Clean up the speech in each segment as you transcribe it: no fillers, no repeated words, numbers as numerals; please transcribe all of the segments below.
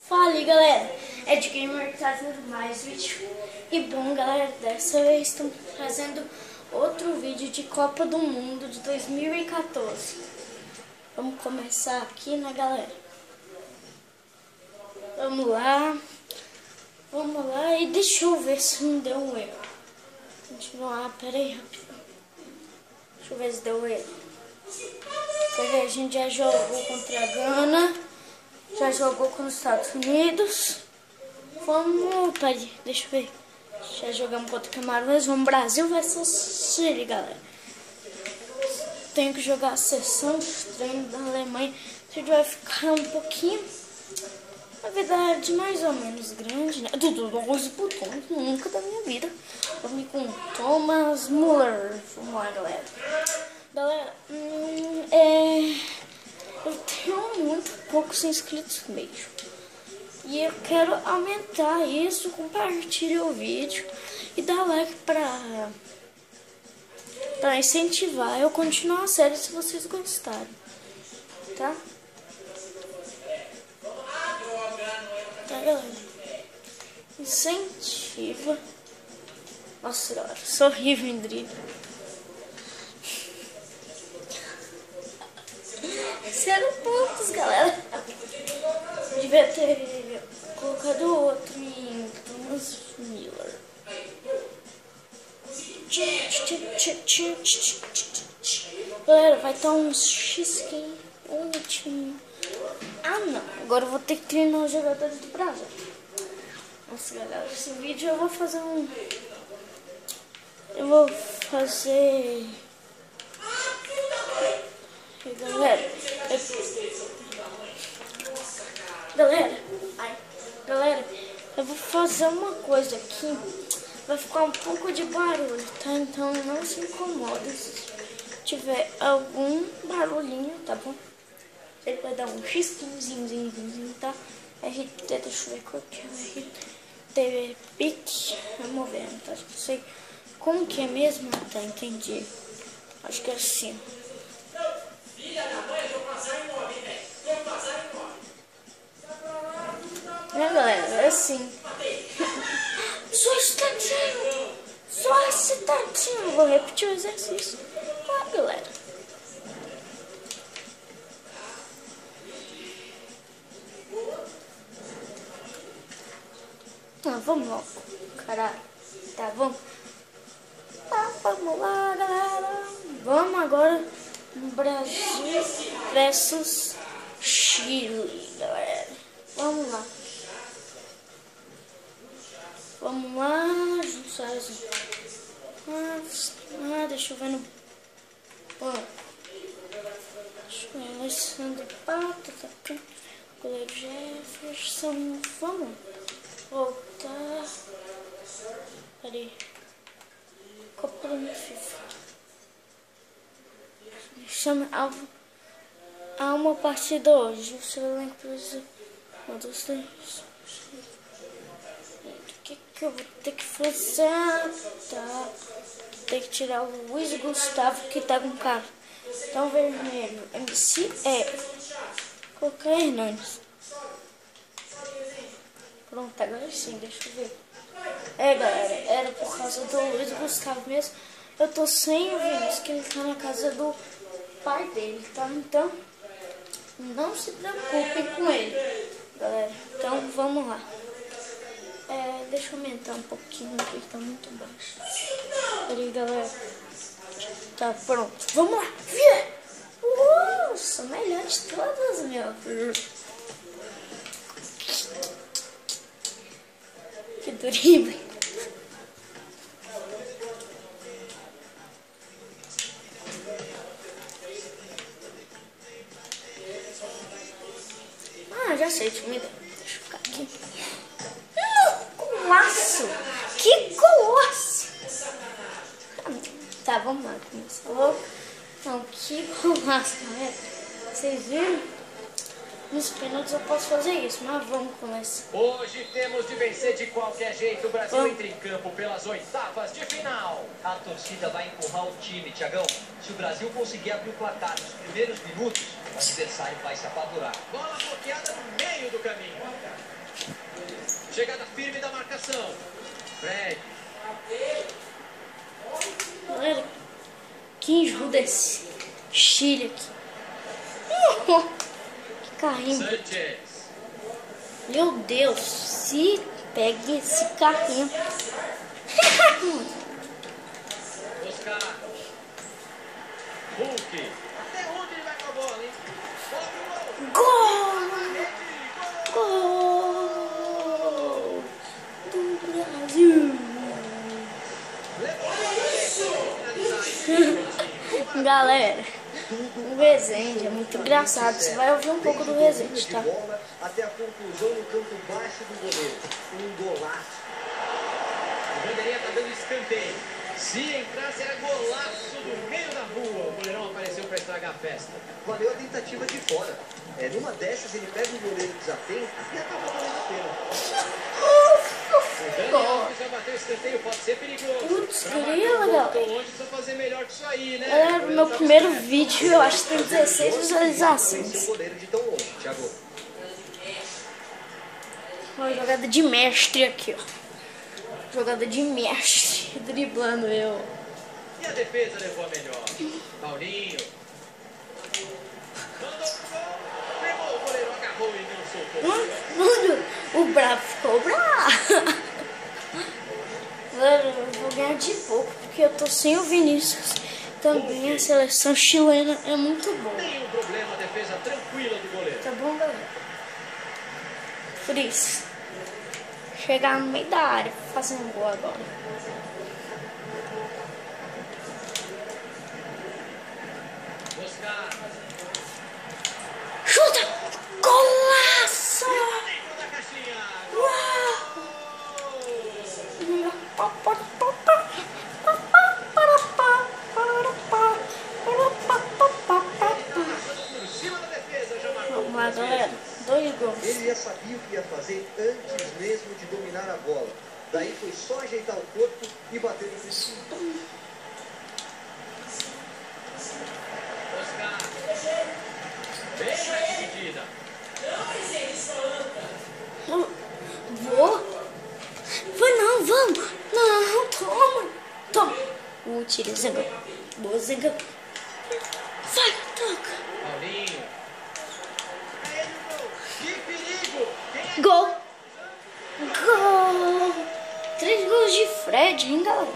Fala aí, galera, Ed Gamer trazendo mais vídeo. E bom, galera, dessa vez estamos trazendo outro vídeo de Copa do Mundo de 2014. Vamos começar aqui, né, galera? Vamos lá e deixa eu ver se não deu um erro. Continuar, pera aí, rapidão. Deixa eu ver se deu erro. Porque a gente já jogou contra a Gana, já jogou com os Estados Unidos. Vamos, peraí, deixa eu ver. Já jogamos contra Camarões, vamos Brasil versus Chile, galera. Tenho que jogar a sessão de treino da Alemanha. A gente vai ficar um pouquinho, na verdade, mais ou menos grande, né? Dois botões, nunca da minha vida. Vamos com Thomas Müller. Vamos lá, galera. Galera, eu tenho muito poucos inscritos mesmo. E eu quero aumentar isso. Compartilhe o vídeo e dá like pra incentivar eu continuar a série se vocês gostarem, tá? Tá, galera? Incentiva. Nossa, galera, sou horrível em drible. 0 pontos, galera. Devia ter colocado outro em Thomas Müller. Galera, vai estar um X-Skin bonitinho. Ah, não. Agora eu vou ter que treinar os jogadores do Brasil. Nossa, galera, esse vídeo eu vou fazer Galera, eu vou fazer uma coisa aqui. Vai ficar um pouco de barulho, tá? Então não se incomoda se tiver algum barulhinho, tá bom? Ele vai dar um xzinho, tá? RT, deixa eu ver qual que é o RT Pique. Vamos ver, tá? Não sei como que é mesmo, tá? Entendi. Acho que é assim. Galera, é assim. Só esse tadinho. Vou repetir o exercício. Galera. Vamos logo, caralho. Tá, vamos. Tá, vamos lá, galera. Vamos agora no Brasil versus Chile, galera. Vamos lá. Vamos lá, deixa eu ver no banco. Deixa eu ver, Alessandro Pato, tá aqui. Goleiro Jefferson. Vamos voltar. Peraí. Copa do Mundo FIFA. Chama há uma partida hoje. O seu elenco precisa. O que eu vou ter que fazer? Tá. Tem que tirar o Luiz Gustavo que tá com cara. Então vermelho. MC colocar Hernandes. Pronto, agora sim, deixa eu ver. Galera, era por causa do Luiz Gustavo mesmo. Eu tô sem o Vinícius, que ele tá na casa do pai dele, tá? Então, não se preocupem com ele, galera. Então, vamos lá. Deixa eu aumentar um pouquinho aqui, tá muito baixo. Peraí, galera. Tá, pronto. Vamos lá. Nossa, melhor de todas, meu. Que drible. Já sei, deixa eu ficar aqui. Que golaço! Tá, vamos lá. Começou. Então, que golaço, galera. Vocês viram? Nos pênaltis eu posso fazer isso, mas vamos começar. Hoje temos de vencer de qualquer jeito. O Brasil entra em campo pelas oitavas de final. A torcida vai empurrar o time, Thiagão. Se o Brasil conseguir abrir o placar nos primeiros minutos, o adversário vai se apavorar. Bola bloqueada no meio do caminho. Chegada firme da marcação. Fred. Galera, que ajuda esse Chile aqui. Que carrinho. Sanchez. Meu Deus, se pega esse carrinho. Oscar. Hulk. Até onde ele vai com a bola, hein? Bola pro gol. Gol! Gol do Brasil! Galera, o Resende é muito engraçado. Você vai ouvir um pouco do Resende, tá? Até a conclusão no campo baixo do goleiro. Um golaço. O bandeirinha tá dando escanteio. Se entrasse era golaço do meio da rua. O goleirão apareceu para estragar a festa. Valeu a tentativa de fora. Numa dessas ele pega o goleiro desatento e acaba valendo a pena. O Dani Alves vai bater o escanteio, pode ser perigoso. Putz, grila, galera. Longe precisa fazer melhor que isso aí, né? Galera, no meu primeiro vídeo eu acho que tem 16 Seu visualizações. goleiro de tão longe, Thiago. Uma jogada de mestre aqui, ó. Jogada de mestre, driblando eu. E a defesa levou a melhor. Paulinho. Mandou pro gol. Pegou o goleiro, agarrou e não soltou. Mano, o bravo ficou bravo. Galera, eu vou ganhar de pouco, porque eu tô sem o Vinícius. Também a seleção chilena é muito boa. Nenhum problema, a defesa tranquila do goleiro. Tá bom, galera? Por isso, chegar no meio da área, fazer um gol agora. Oscar. Chuta! Golaço! Dentro da caixinha. Por cima da defesa, já marcou. Vamos lá, galera. 2 gols. Ele já sabia o que ia fazer antes mesmo de dominar a bola. Daí foi só ajeitar o corpo e bater no piscina. Oscar. Bem na dividida. Vou? Vai não, vamos. Não, toma. Toma. Tira, Zengão. Boa, Zengão. Vai, toca. Paulinho. É ele o gol. Que perigo. Quem é? Gol. Gol. 3 gols de Fred, hein, galera?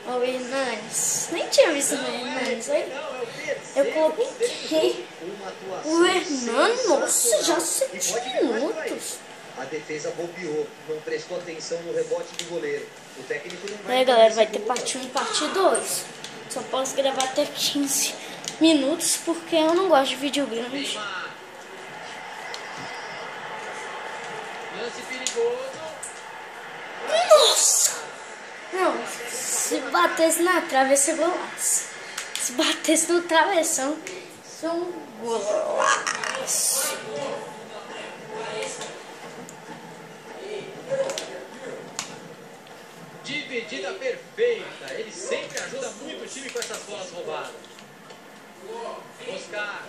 Ó, o Hernanes. Nem tinha visto o Hernanes, olha. Não, é o terceiro. Eu coloquei Uma atuação o Hernanes. Nossa, já 7 E pode vir mais por aí. minutos. A defesa bobeou, não prestou atenção no rebote do goleiro. O técnico não vai... É, galera, vai ter parte 1 e parte 2. Só posso gravar até 15 minutos porque eu não gosto de vídeo grande. Neymar. Lance perigoso. Nossa! Não, se batesse na trave ia ser golaço. Se batesse no travessão, isso é um golaço. Dividida perfeita. Ele sempre ajuda muito o time com essas bolas roubadas. Oscar.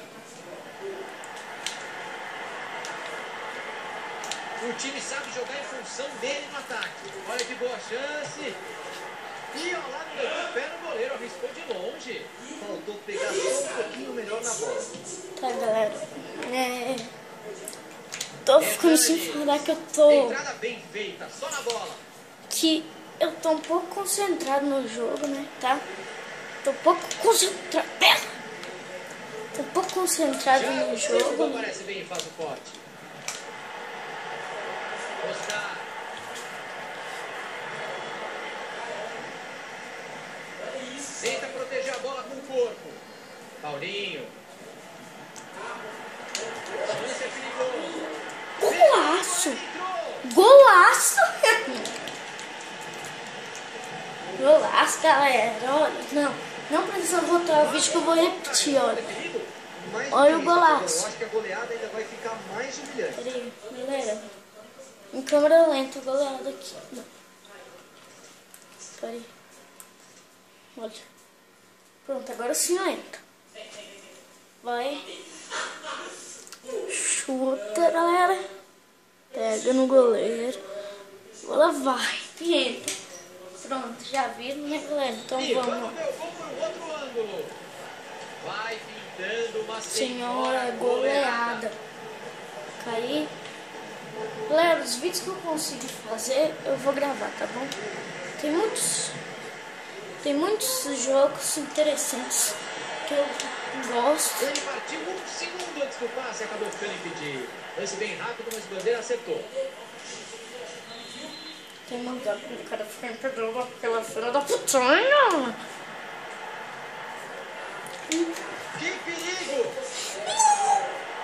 O time sabe jogar em função dele no ataque. Olha que boa chance. E ó, lá não levou o pé no goleiro, arriscou de longe. Faltou pegar só um pouquinho melhor na bola. Tá, galera. Tô ficando sem falar que eu tô... Entrada bem feita, só na bola. Que eu tô um pouco concentrado no jogo, né, tá? Tô um pouco concentrado... Tô um pouco concentrado Já no o segundo jogo. aparece bem e faz o corte. Oscar. Tenta proteger a bola com o corpo. Paulinho. Chance é perigoso. Golaço! Entrou. Golaço! Golaço, galera. Olha, não precisa voltar o vídeo que eu vou repetir, olha. Mais Olha o humilhante, golaço. Eu acho que a goleada ainda vai ficar mais humilhante. Peraí, galera. Em câmera lenta, a goleada aqui. Não. Peraí. Olha. Pronto, agora sim lenta. Vai. Chuta, galera. Pega no goleiro. Bola vai, entra. Pronto, já viram, né, galera? Então E vamos. vamos ver o gol por outro ângulo. Vai pintando uma Senhora goleada. Caí. Galera, os vídeos que eu consegui fazer, eu vou gravar, tá bom? Tem muitos jogos interessantes que eu gosto. Ele partiu um segundo antes do passe e acabou ficando impedido. Lance bem rápido, mas o Bandeira acertou. Tem mandado que o cara fica impedido pela filha da putanha. Que perigo!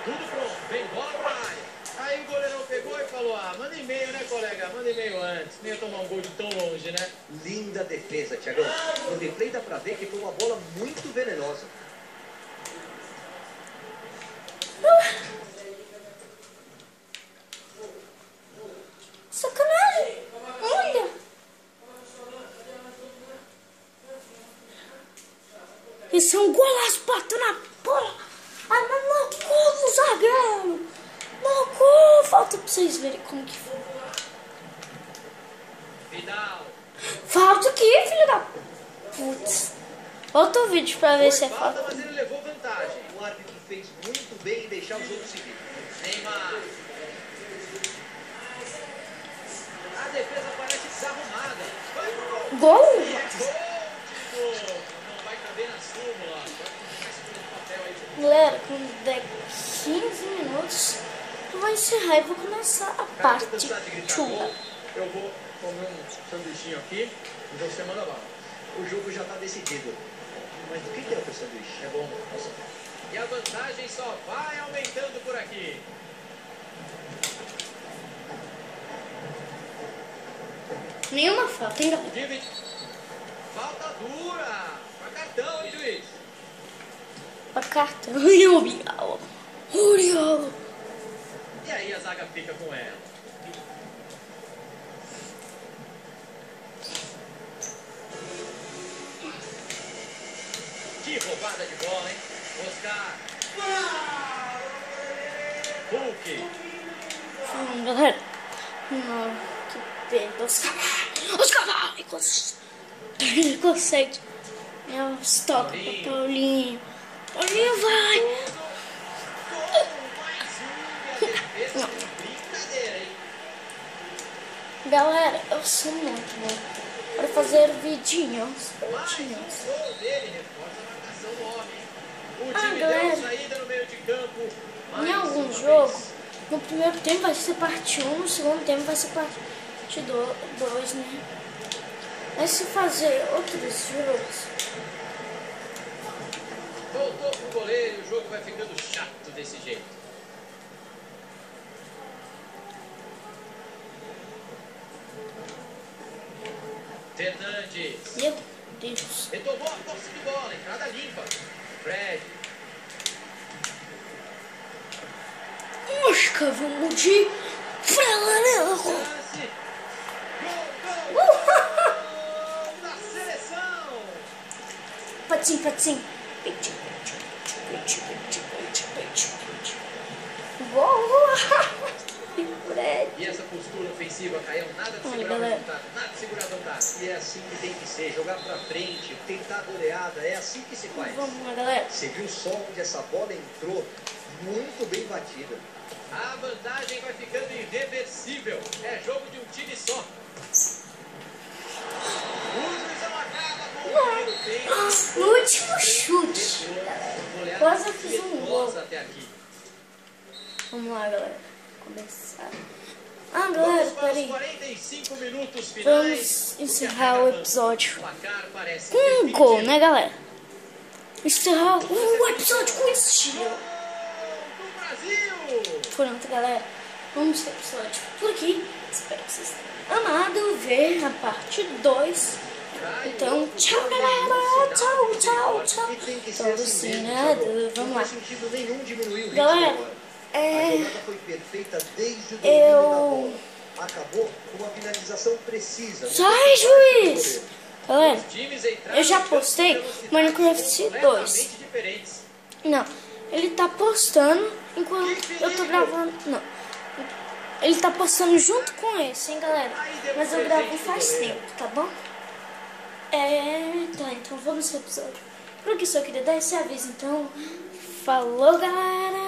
Tudo pronto, vem bola pra área. Aí o goleirão pegou e falou, manda e-mail, né, colega? Manda e-mail antes. Nem ia tomar um gol de tão longe, né? Linda defesa, Thiagão. No replay dá pra ver que foi uma bola muito venenosa. Sacanagem! Olha! Esse é um golaço, bateu na bola! Ah, mas marcou no zagueiro! Marcou! Falta pra vocês verem como que foi. Vidal. Falta aqui, filho da... Putz. Volta o vídeo pra ver se é Falta, falta. mas ele levou vantagem. O árbitro fez muito bem em deixar o jogo seguir. Neymar. A defesa parece desarrumada. Vai pro gol. Gol? E é gol de novo. Não vai caber na súmula. Vai ficar segurando o papel aí. Galera, quando der 15 minutos, eu vou encerrar e vou começar a parte chula. Eu vou comer um sanduichinho aqui e você manda lá. O jogo já tá decidido. Mas do que é o sanduíche? É bom. Nossa. E a vantagem só vai aumentando por aqui. Nenhuma falta, hein, galera? David. Falta dura. Pra cartão, hein, juiz? A carta. Uriel. Uriel. E aí a zaga fica com ela. Que roubada de bola, hein? Oscar. Hulk. Galera. Não, que pena. Os cavalos. Ele consegue. Toca pra Paulinho. Paulinho vai. Defesa brincadeira, hein? Galera, eu sou muito bom para fazer vidinhos. Mais um gol dele, reforça a marcação do homem. O time galera. deu saída no meio de campo. Em algum jogo, no primeiro tempo vai ser parte 1, no segundo tempo vai ser parte 2, né? Mas se fazer outros jogos... Voltou pro goleiro e o jogo vai ficando chato desse jeito. Fernandes. Meu Deus. Retomou a posse de bola, entrada limpa. Fred. Mosca, vamos de... Chance. Gol da seleção. Patim. Boa! Fred. E essa postura ofensiva, Caião, nada de Olha, segurar a galera. vantagem, nada de segurar a vantagem. E é assim que tem que ser. Jogar pra frente, tentar goleada. É assim que se faz. Vamos lá, galera. Você viu só onde essa bola entrou? Muito bem batida. A vantagem vai ficando irreversível. É jogo de um time só. O juizão acaba com o primeiro tempo. No último chute. Goleada Quase fiz um gol. até aqui. Vamos lá, galera. Começar. Galera, Vamos para os peraí. 45 minutos finais. Vamos encerrar o episódio O placar parece com um definitivo. gol, né, galera? Encerrar o episódio com estilo. Gol do Brasil! Pronto, galera. Vamos ter episódio por aqui. Espero que vocês tenham amado ver a parte 2. Então, tchau, galera. Tchau. E tem que ser Tô assim mesmo, alucinado. Thiago. Vamos Não lá. faz sentido nenhum diminuir o ritmo Galera, agora. A jogada foi perfeita desde o domínio eu- da bola. Acabou com uma finalização precisa. Sai, juiz! Galera, Os times entraram eu já em campo postei com velocidades Minecraft 2. completamente diferentes. Não, ele tá postando enquanto eu tô gravando. Não. Ele tá passando junto com esse, hein, galera? Mas eu gravo faz tempo, tá bom? Tá, então vamos pro episódio. Por que só queria dar esse aviso, então... Falou, galera!